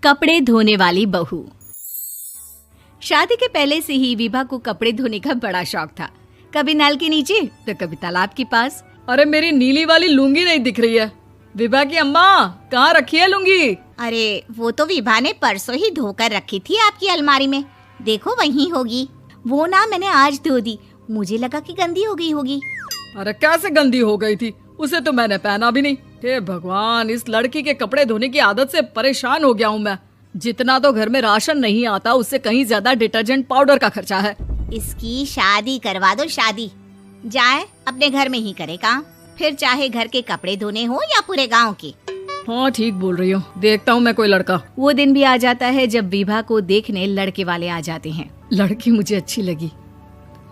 कपड़े धोने वाली बहू। शादी के पहले से ही विभा को कपड़े धोने का बड़ा शौक था। कभी नल के नीचे तो कभी तालाब के पास। अरे मेरी नीली वाली लुंगी नहीं दिख रही है। विभा की अम्मा, कहाँ रखी है लुंगी? अरे वो तो विभा ने परसों ही धोकर रखी थी आपकी अलमारी में, देखो वहीं होगी। वो ना मैंने आज धो दी, मुझे लगा कि गंदी हो गई होगी। अरे कैसे गंदी हो गई थी? उसे तो मैंने पहना भी नहीं। हे भगवान, इस लड़की के कपड़े धोने की आदत से परेशान हो गया हूँ मैं। जितना तो घर में राशन नहीं आता, उससे कहीं ज्यादा डिटर्जेंट पाउडर का खर्चा है। इसकी शादी करवा दो, शादी जाए अपने घर में ही करे काम, फिर चाहे घर के कपड़े धोने हो या पूरे गांव के। हाँ ठीक बोल रही हो, देखता हूँ मैं कोई लड़का। वो दिन भी आ जाता है जब विभा को देखने लड़के वाले आ जाते हैं। लड़की मुझे अच्छी लगी।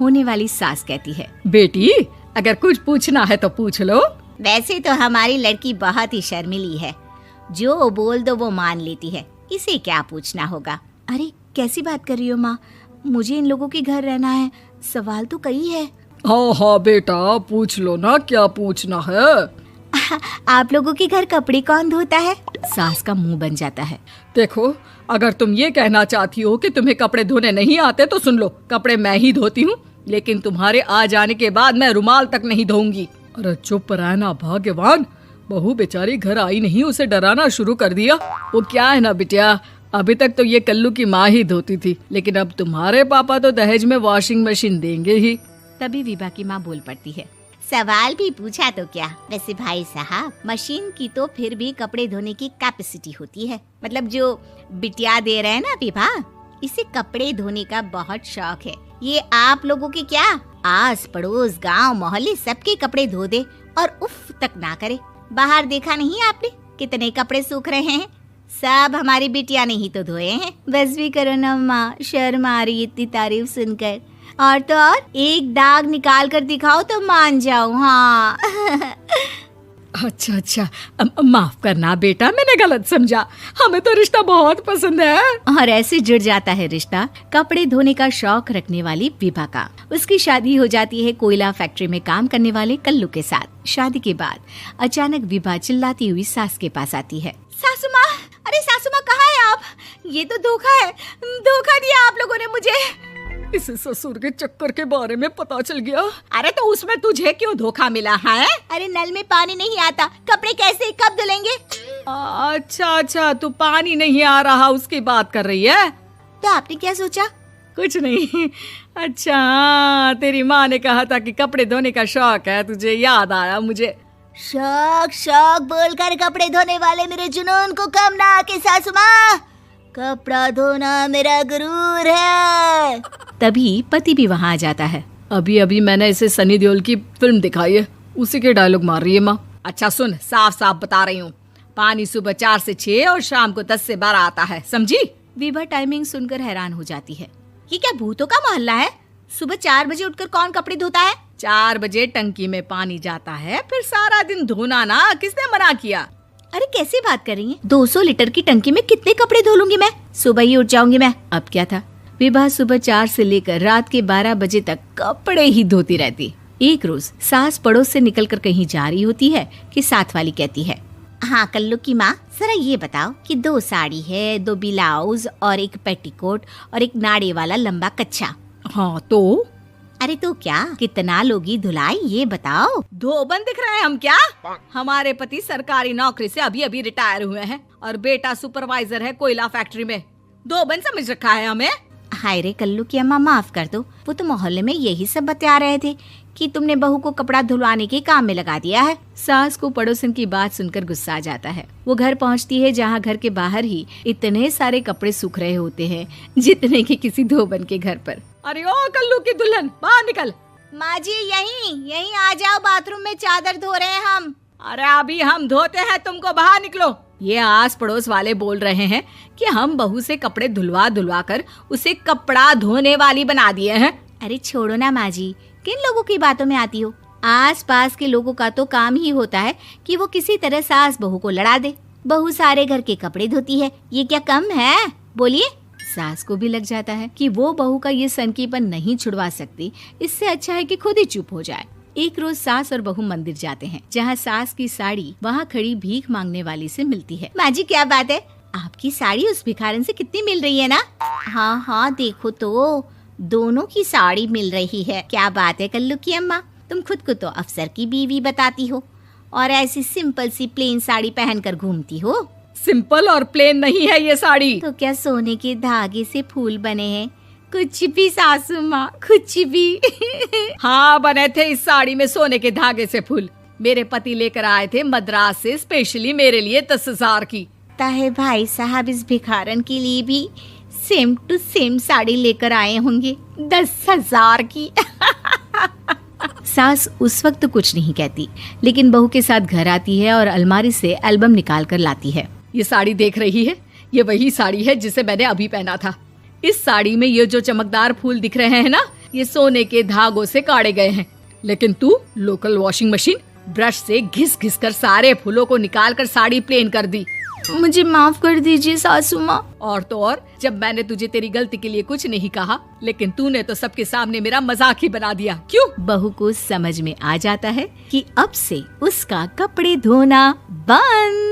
होने वाली सास कहती है, बेटी अगर कुछ पूछना है तो पूछ लो। वैसे तो हमारी लड़की बहुत ही शर्मीली है, जो बोल दो वो मान लेती है, इसे क्या पूछना होगा। अरे कैसी बात कर रही हो माँ, मुझे इन लोगों के घर रहना है, सवाल तो कई है। हाँ हाँ बेटा, पूछ लो ना, क्या पूछना है। आप लोगों के घर कपड़े कौन धोता है? सास का मुंह बन जाता है। देखो, अगर तुम ये कहना चाहती हो कि तुम्हें कपड़े धोने नहीं आते तो सुन लो, कपड़े मैं ही धोती हूँ, लेकिन तुम्हारे आ जाने के बाद मैं रुमाल तक नहीं धोऊंगी। अरे चुप रहना भाग्यवान, बहू बेचारी घर आई नहीं, उसे डराना शुरू कर दिया। वो क्या है ना बिटिया, अभी तक तो ये कल्लू की माँ ही धोती थी, लेकिन अब तुम्हारे पापा तो दहेज में वॉशिंग मशीन देंगे ही। तभी विभा की माँ बोल पड़ती है, सवाल भी पूछा तो क्या। वैसे भाई साहब, मशीन की तो फिर भी कपड़े धोने की कैपेसिटी होती है। मतलब जो बिटिया दे रहे हैं ना विभा, इसे कपड़े धोने का बहुत शौक है। ये आप लोगों के क्या, आस पड़ोस गांव मोहल्ले सबके कपड़े धो दे और उफ तक ना करे। बाहर देखा नहीं आपने कितने कपड़े सूख रहे हैं? सब हमारी बिटिया ने ही तो धोए हैं। बस भी करो ना माँ, शर्म आ रही इतनी तारीफ सुनकर। और तो और एक दाग निकाल कर दिखाओ तो मान जाऊं। हाँ अच्छा, माफ करना बेटा, मैंने गलत समझा। हमें तो रिश्ता बहुत पसंद है। और ऐसे जुड़ जाता है रिश्ता कपड़े धोने का शौक रखने वाली विभा का। उसकी शादी हो जाती है कोयला फैक्ट्री में काम करने वाले कल्लू के साथ। शादी के बाद अचानक विभा चिल्लाती हुई सास के पास आती है। सासू माँ, अरे सासू माँ कहाँ है आप? ये तो धोखा है, धोखा दिया आप लोगों ने मुझे। इसे ससुर के चक्कर के बारे में पता चल गया। अरे तो उसमें तुझे क्यों धोखा मिला है? अरे नल में पानी नहीं आता, कपड़े कैसे कब धुलेंगे? अच्छा, तू पानी नहीं आ रहा उसकी बात कर रही है। तो आपने क्या सोचा? कुछ नहीं। अच्छा, तेरी माँ ने कहा था कि कपड़े धोने का शौक है तुझे, याद आया मुझे। शौक बोलकर कपड़े धोने वाले मेरे जुनून को कम ना आके सासू माँ, कपड़ा धोना मेरा गुरूर है। तभी पति भी वहाँ आ जाता है। अभी मैंने इसे सनी देओल की फिल्म दिखाई है, उसी के डायलॉग मार रही है माँ। अच्छा सुन, साफ बता रही हूँ, पानी सुबह 4 से 6 और शाम को 10 से 12 आता है, समझी? विभा टाइमिंग सुनकर हैरान हो जाती है। ये क्या भूतों का मोहल्ला है? सुबह 4 बजे उठकर कौन कपड़े धोता है? 4 बजे टंकी में पानी जाता है, फिर सारा दिन धोना ना, किसने मना किया? अरे कैसी बात कर रही हैं? 200 लीटर की टंकी में कितने कपड़े धो लूंगी मैं? सुबह ही उठ जाऊंगी मैं। अब क्या था, विभा सुबह 4 से लेकर रात के 12 बजे तक कपड़े ही धोती रहती। एक रोज सास पड़ोस से निकलकर कहीं जा रही होती है कि साथ वाली कहती है, हाँ कल्लू की माँ, जरा ये बताओ कि 2 साड़ी है, 2 ब्लाउज और एक पेटीकोट और एक नाड़े वाला लंबा कच्छा। हाँ तो? अरे तो क्या, कितना लोगी धुलाई ये बताओ। धोबन दिख रहे हैं हम क्या? हमारे पति सरकारी नौकरी से अभी रिटायर हुए हैं और बेटा सुपरवाइजर है कोयला फैक्ट्री में। धोबन समझ रखा है हमें? हाय रे कल्लू की अम्मा, माफ कर दो, वो तो मोहल्ले में यही सब बता रहे थे कि तुमने बहू को कपड़ा धुलवाने के काम में लगा दिया है। सास को पड़ोसन की बात सुनकर गुस्सा आ जाता है। वो घर पहुंचती है जहां घर के बाहर ही इतने सारे कपड़े सूख रहे होते हैं जितने कि किसी धोबन के घर पर। अरे ओ कल्लू की दुल्हन, बाहर निकल। माँ जी यहीं आ जाओ, बाथरूम में चादर धो रहे हैं हम। अरे अभी हम धोते हैं, तुमको बाहर निकलो। ये आस पड़ोस वाले बोल रहे हैं कि हम बहू से कपड़े धुलवा कर उसे कपड़ा धोने वाली बना दिए हैं। अरे छोड़ो ना माँ जी, किन लोगों की बातों में आती हो? आस पास के लोगों का तो काम ही होता है कि वो किसी तरह सास बहू को लड़ा दे। बहू सारे घर के कपड़े धोती है, ये क्या कम है? बोलिए। सास को भी लग जाता है कि वो बहू का ये सनकीपन नहीं छुड़वा सकती, इससे अच्छा है कि खुद ही चुप हो जाए। एक रोज सास और बहू मंदिर जाते हैं, जहाँ सास की साड़ी वहाँ खड़ी भीख मांगने वाली से मिलती है। माँ जी क्या बात है, आपकी साड़ी उस भिखारन से कितनी मिल रही है ना? हाँ हाँ देखो तो, दोनों की साड़ी मिल रही है। क्या बात है कल्लू की अम्मा, तुम खुद को तो अफसर की बीवी बताती हो और ऐसी सिंपल सी प्लेन साड़ी पहनकर घूमती हो। सिंपल और प्लेन नहीं है ये साड़ी। तो क्या सोने के धागे से फूल बने हैं? कुछ भी सासू माँ, कुछ भी। हाँ बने थे इस साड़ी में सोने के धागे से फूल। मेरे पति लेकर आए थे मद्रास से स्पेशली मेरे लिए 10,000 की। ताहे भाई साहब इस भिखारन के लिए भी सेम टू सेम साड़ी लेकर आए होंगे 10,000 की। सास उस वक्त तो कुछ नहीं कहती, लेकिन बहू के साथ घर आती है और अलमारी से एल्बम निकाल कर लाती है। ये साड़ी देख रही है, ये वही साड़ी है जिसे मैंने अभी पहना था। इस साड़ी में ये जो चमकदार फूल दिख रहे हैं ना, ये सोने के धागों से काढ़े गए हैं। लेकिन तू लोकल वॉशिंग मशीन ब्रश से घिस घिस कर सारे फूलों को निकाल कर साड़ी प्लेन कर दी। मुझे माफ कर दीजिए सासू माँ। और तो और, जब मैंने तुझे तेरी गलती के लिए कुछ नहीं कहा, लेकिन तूने तो सबके सामने मेरा मजाक ही बना दिया। क्यों? बहू को समझ में आ जाता है कि अब से उसका कपड़े धोना बंद।